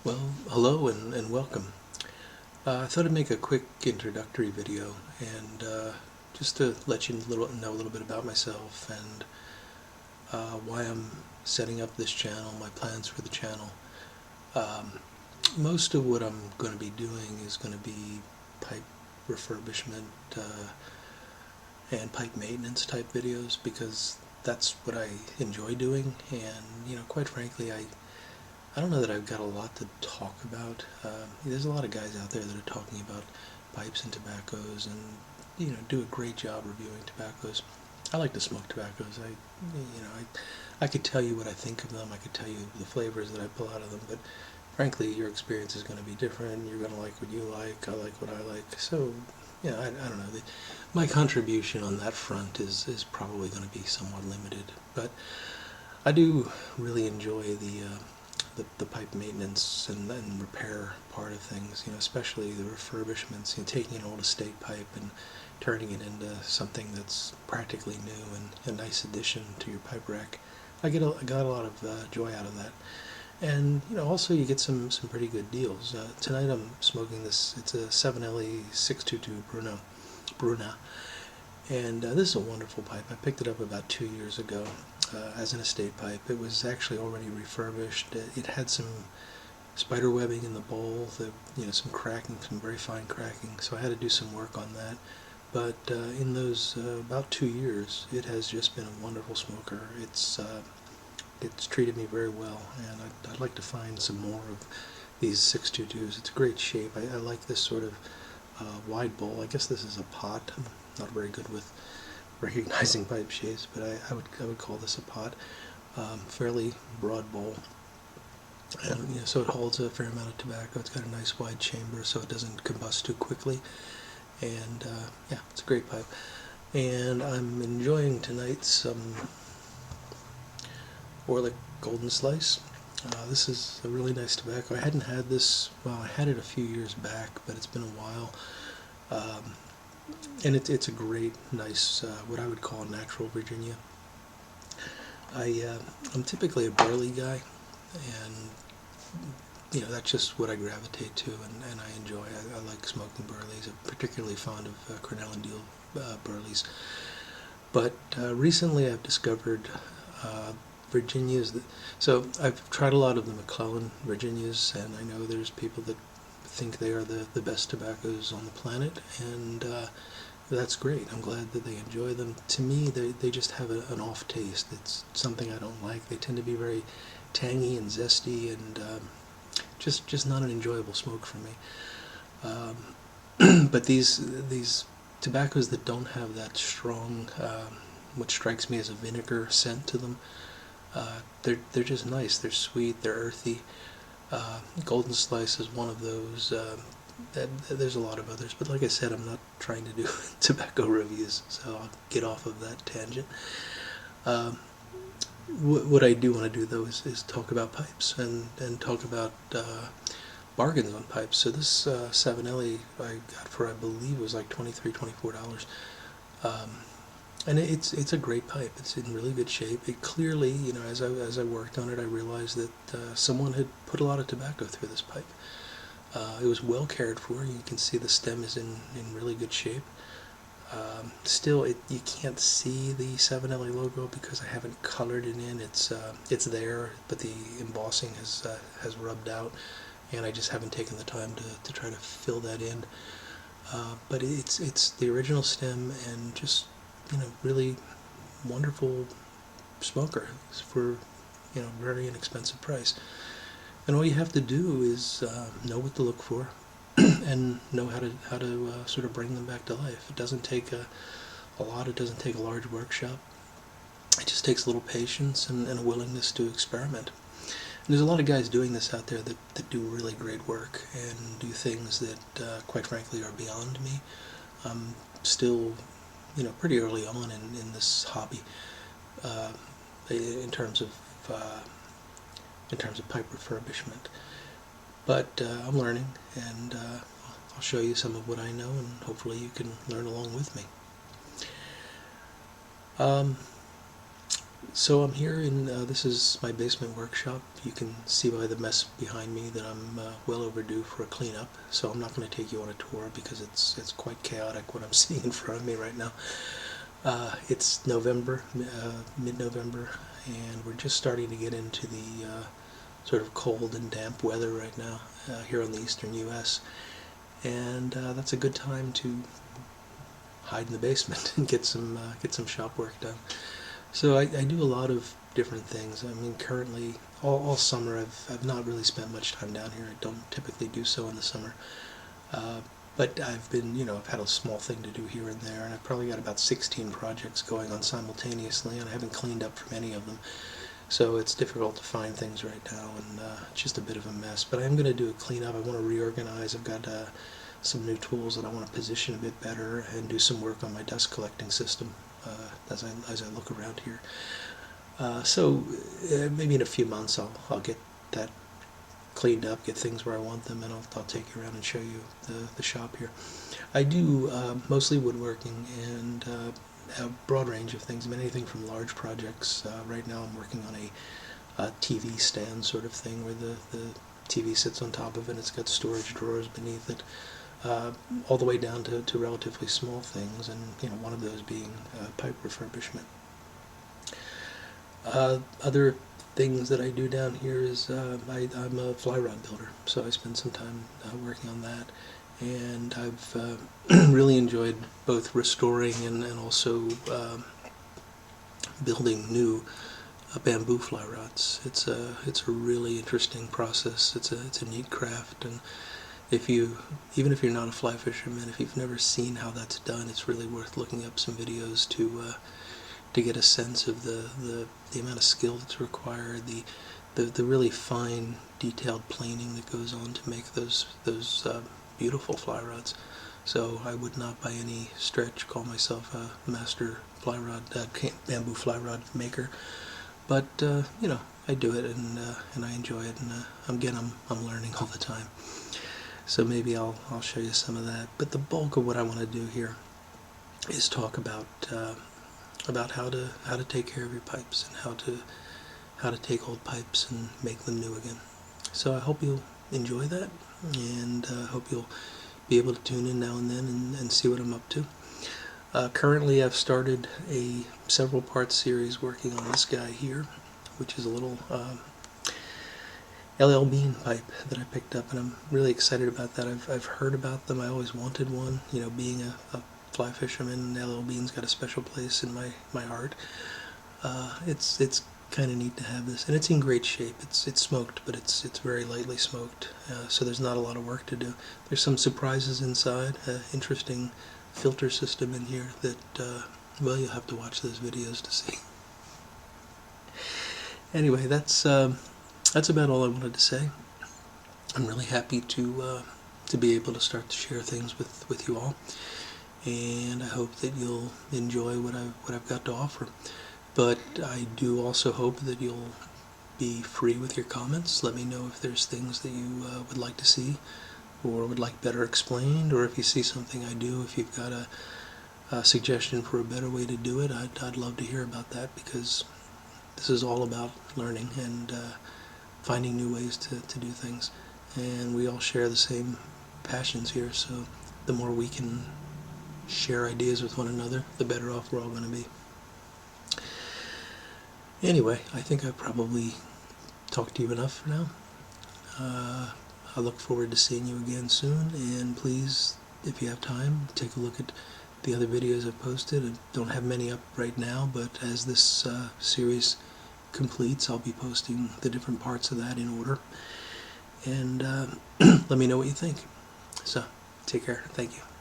Well, hello and welcome. I thought I'd make a quick introductory video and just to let you know a little bit about myself and why I'm setting up this channel, my plans for the channel. Most of what I'm going to be doing is going to be pipe refurbishment and pipe maintenance type videos because that's what I enjoy doing, and quite frankly, I don't know that I've got a lot to talk about. There's a lot of guys out there that are talking about pipes and tobaccos, and do a great job reviewing tobaccos. I like to smoke tobaccos. I could tell you what I think of them. I could tell you the flavors that I pull out of them, but frankly, your experience is going to be different. You're going to like what you like. I like what I like. So, I don't know. My contribution on that front is probably going to be somewhat limited, but I do really enjoy the pipe maintenance and repair part of things, especially the refurbishments, taking an old estate pipe and turning it into something that's practically new and a nice addition to your pipe rack. I got a lot of joy out of that. And also you get some pretty good deals. Tonight I'm smoking this. It's a 7LE 622 Bruna, and this is a wonderful pipe. I picked it up about 2 years ago as an estate pipe. It was actually already refurbished. It had some spider webbing in the bowl, some cracking, some very fine cracking, so I had to do some work on that. But in those about 2 years, it has just been a wonderful smoker. It's treated me very well, and I'd like to find some more of these 622s. It's a great shape. I like this sort of wide bowl. I guess this is a pot. I'm not very good with recognizing pipe shapes, but I would call this a pot. Fairly broad bowl, and so it holds a fair amount of tobacco. It's got a nice wide chamber, so it doesn't combust too quickly. And yeah, it's a great pipe. And I'm enjoying tonight some Orlik Golden Slice. This is a really nice tobacco. I hadn't had this, well, I had it a few years back, but it's been a while. And it's a great, nice, what I would call natural Virginia. I'm typically a burley guy, and that's just what I gravitate to, and I enjoy. I like smoking burleys. I'm particularly fond of Cornell and Deal burleys. But recently I've discovered Virginias. So I've tried a lot of the McClellan Virginias, and I know there's people that think they are the best tobaccos on the planet, and that's great. I'm glad that they enjoy them. To me, they just have an off taste. It's something I don't like. They tend to be very tangy and zesty, and just not an enjoyable smoke for me. But these tobaccos that don't have that strong, what strikes me as a vinegar scent to them, they're just nice. They're sweet. They're earthy. Golden Slice is one of those. There's a lot of others, but like I said, I'm not trying to do tobacco reviews, so I'll get off of that tangent. What I do want to do, though, is talk about pipes and talk about bargains on pipes. So this 7LE I got for, I believe, it was like $23, $24. And it's a great pipe. It's in really good shape. It clearly, as I worked on it, I realized that someone had put a lot of tobacco through this pipe. It was well cared for. You can see the stem is in really good shape. Still, you can't see the 7LE logo because I haven't colored it in. It's there, but the embossing has rubbed out, and I just haven't taken the time to try to fill that in. But it's the original stem, and just really wonderful smoker for very inexpensive price. And all you have to do is know what to look for and know how to sort of bring them back to life. It doesn't take a lot. It doesn't take a large workshop. It just takes a little patience and a willingness to experiment. And there's a lot of guys doing this out there that do really great work and do things that, quite frankly, are beyond me. I'm still, pretty early on in this hobby in terms of pipe refurbishment. But I'm learning, and I'll show you some of what I know, and hopefully you can learn along with me. So I'm here in, this is my basement workshop. You can see by the mess behind me that I'm well overdue for a cleanup. So I'm not going to take you on a tour because it's quite chaotic what I'm seeing in front of me right now. It's November, mid-November, and we're just starting to get into the sort of cold and damp weather right now here in the eastern U.S. And that's a good time to hide in the basement and get some shop work done. So I do a lot of different things. I mean, currently, all summer, I've not really spent much time down here. I don't typically do so in the summer. But I've been, I've had a small thing to do here and there, and I've probably got about 16 projects going on simultaneously, and I haven't cleaned up from any of them. So it's difficult to find things right now, and it's just a bit of a mess. But I'm going to do a cleanup. I want to reorganize. I've got some new tools that I want to position a bit better and do some work on my dust collecting system as I look around here. So maybe in a few months I'll get that cleaned up, get things where I want them, and I'll take you around and show you the shop here. I do mostly woodworking and a broad range of things. I mean, anything from large projects. Right now I'm working on a TV stand sort of thing where the TV sits on top of it. It's got storage drawers beneath it. All the way down to relatively small things, and one of those being pipe refurbishment. Other things that I do down here is I'm a fly rod builder, so I spend some time working on that, and I've really enjoyed both restoring and also building new bamboo fly rods. It's a really interesting process. It's a neat craft, and even if you're not a fly fisherman, if you've never seen how that's done, it's really worth looking up some videos to get a sense of the amount of skill that's required, the really fine, detailed planing that goes on to make those beautiful fly rods. So I would not by any stretch call myself a master bamboo fly rod maker, but I do it and I enjoy it, and again I'm learning all the time. So maybe I'll show you some of that. But the bulk of what I want to do here is talk about how to take care of your pipes and how to take old pipes and make them new again. So I hope you'll enjoy that, and hope you'll be able to tune in now and then and see what I'm up to. Currently I've started a several part series working on this guy here, which is a little LL Bean pipe that I picked up, and I'm really excited about that. I've heard about them. I always wanted one. Being a fly fisherman, LL Bean's got a special place in my heart. It's kind of neat to have this, and it's in great shape. It's smoked, but it's very lightly smoked, so there's not a lot of work to do. There's some surprises inside. Interesting filter system in here that well, you'll have to watch those videos to see. Anyway, that's about all I wanted to say. I'm really happy to be able to start to share things with you all, and I hope that you'll enjoy what I've got to offer. But I do also hope that you'll be free with your comments. Let me know if there's things that you would like to see or would like better explained, or if you see something I do, if you've got a suggestion for a better way to do it, I'd love to hear about that, because this is all about learning and finding new ways to do things. And we all share the same passions here, so the more we can share ideas with one another, the better off we're all going to be. Anyway, I think I've probably talked to you enough for now. I look forward to seeing you again soon, and please, if you have time, take a look at the other videos I've posted. I don't have many up right now, but as this series completes, I'll be posting the different parts of that in order, and let me know what you think. So, take care. Thank you.